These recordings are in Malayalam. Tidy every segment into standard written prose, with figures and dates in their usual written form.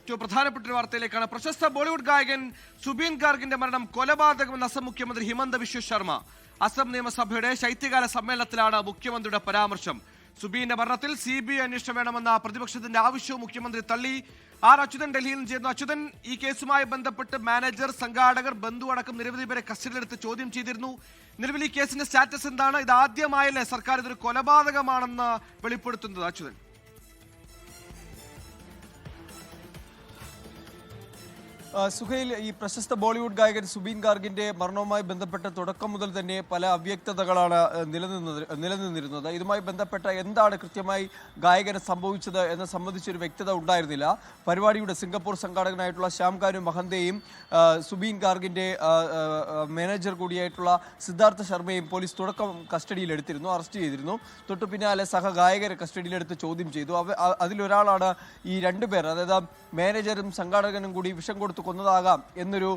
ഏറ്റവും പ്രധാനപ്പെട്ട ഒരു വാർത്തയിലേക്കാണ്. പ്രശസ്ത ബോളിവുഡ് ഗായകൻ സുബീൻ ഗാർഗിന്റെ മരണം കൊലപാതകമെന്ന് അസം മുഖ്യമന്ത്രി ഹിമന്ത ബിശ്വ ശർമ്മ. അസം നിയമസഭയുടെ ശൈത്യകാല സമ്മേളനത്തിലാണ് മുഖ്യമന്ത്രിയുടെ പരാമർശം. സുബീന്റെ മരണത്തിൽ CBI അന്വേഷണം വേണമെന്ന പ്രതിപക്ഷത്തിന്റെ ആവശ്യവും മുഖ്യമന്ത്രി തള്ളി. ആർ അച്യുതൻ ഡൽഹിയിൽ നിന്ന് ചേർന്നു. അച്യുതൻ, ഈ കേസുമായി ബന്ധപ്പെട്ട് മാനേജർ, സംഘാടകർ, ബന്ധു അടക്കം നിരവധി പേരെ കസ്റ്റഡിയിലെടുത്ത് ചോദ്യം ചെയ്തിരുന്നു. നിലവിൽ ഈ കേസിന്റെ സ്റ്റാറ്റസ് എന്താണ്? ഇത് ആദ്യമായല്ലേ സർക്കാർ ഇതൊരു കൊലപാതകമാണെന്ന് വെളിപ്പെടുത്തുന്നത്? അച്യുതൻ, സുഹൈൽ, ഈ പ്രശസ്ത ബോളിവുഡ് ഗായകൻ സുബീൻ ഗാർഗിന്റെ മരണവുമായി ബന്ധപ്പെട്ട് തുടക്കം മുതൽ തന്നെ പല അവ്യക്തതകളാണ് നിലനിന്നിരുന്നത്. ഇതുമായി ബന്ധപ്പെട്ട എന്താണ് കൃത്യമായി ഗായകന് സംഭവിച്ചത് എന്ന സംബന്ധിച്ചൊരു വ്യക്തത ഉണ്ടായിരുന്നില്ല. പരിപാടിയുടെ സിംഗപ്പൂർ സംഘാടകനായിട്ടുള്ള ശ്യാംകാനു മഹന്തയെയും സുബീൻ ഗാർഗിന്റെ മാനേജർ കൂടിയായിട്ടുള്ള സിദ്ധാർത്ഥ ശർമ്മയും പോലീസ് തുടക്കം കസ്റ്റഡിയിലെടുത്തിരുന്നു, അറസ്റ്റ് ചെയ്തിരുന്നു. തൊട്ടു പിന്നാലെ സഹഗായകരെ കസ്റ്റഡിയിലെടുത്ത് ചോദ്യം ചെയ്തു. അതിലൊരാളാണ് ഈ രണ്ടുപേർ, അതായത് മാനേജറും സംഘാടകനും കൂടി വിഷം കൊടുത്ത് കൊന്നതാകാം എന്നൊരു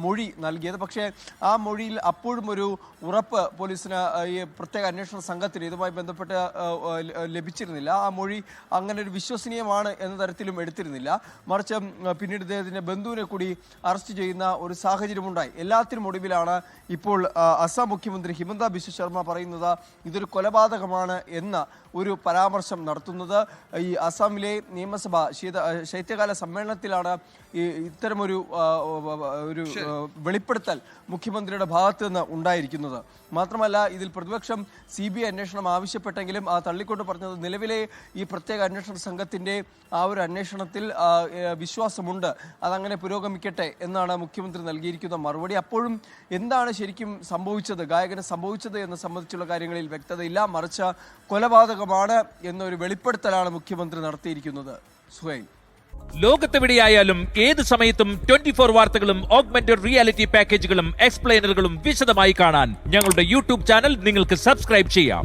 മൊഴി നൽകിയത്. പക്ഷേ ആ മൊഴിയിൽ അപ്പോഴും ഒരു ഉറപ്പ് പോലീസിന്, ഈ പ്രത്യേക അന്വേഷണ സംഘത്തിന് ഇതുമായി ബന്ധപ്പെട്ട് ലഭിച്ചിരുന്നില്ല. ആ മൊഴി അങ്ങനെ ഒരു വിശ്വസനീയമാണ് എന്ന തരത്തിലും എടുത്തിരുന്നില്ല. മറിച്ച് പിന്നീട് ഇദ്ദേഹത്തിന്റെ ബന്ധുവിനെ കൂടി അറസ്റ്റ് ചെയ്യുന്ന ഒരു സാഹചര്യമുണ്ടായി. എല്ലാത്തിനും ഒടുവിലാണ് ഇപ്പോൾ അസം മുഖ്യമന്ത്രി ഹിമന്ത ബിശ്വ ശർമ്മ പറയുന്നത് ഇതൊരു കൊലപാതകമാണ് എന്ന ഒരു പരാമർശം നടത്തുന്നത്. ഈ അസാമിലെ നിയമസഭ ശൈത്യകാല സമ്മേളനത്തിലാണ് ഇത്തരമൊരു വെളിപ്പെടുത്തൽ മുഖ്യമന്ത്രിയുടെ ഭാഗത്ത് നിന്ന് ഉണ്ടായിരിക്കുന്നത്. മാത്രമല്ല, ഇതിൽ പ്രതിപക്ഷം CBI അന്വേഷണം ആവശ്യപ്പെട്ടെങ്കിലും തള്ളിക്കൊണ്ട് പറഞ്ഞത് നിലവിലെ ഈ പ്രത്യേക അന്വേഷണ സംഘത്തിന്റെ ആ ഒരു അന്വേഷണത്തിൽ വിശ്വാസമുണ്ട്, അതങ്ങനെ പുരോഗമിക്കട്ടെ എന്നാണ് മുഖ്യമന്ത്രി നൽകിയിരിക്കുന്ന മറുപടി. അപ്പോഴും എന്താണ് ശരിക്കും സംഭവിച്ചത്, ഗായകന് സംഭവിച്ചത് എന്ന് സംബന്ധിച്ചുള്ള കാര്യങ്ങളിൽ വ്യക്തതയില്ല. മറിച്ച് കൊലപാതകമാണ് എന്നൊരു വെളിപ്പെടുത്തലാണ് മുഖ്യമന്ത്രി നടത്തിയിരിക്കുന്നത്. സുഹൈൽ, ലോകത്തെവിടെയായാലും ഏത് സമയത്തും 24 വാർത്തകളും ഓഗ്മെന്റഡ് റിയാലിറ്റി പാക്കേജുകളും എക്സ്പ്ലെയിനറുകളും വിശദമായി കാണാൻ ഞങ്ങളുടെ YouTube ചാനൽ നിങ്ങൾക്ക് സബ്സ്ക്രൈബ് ചെയ്യാം.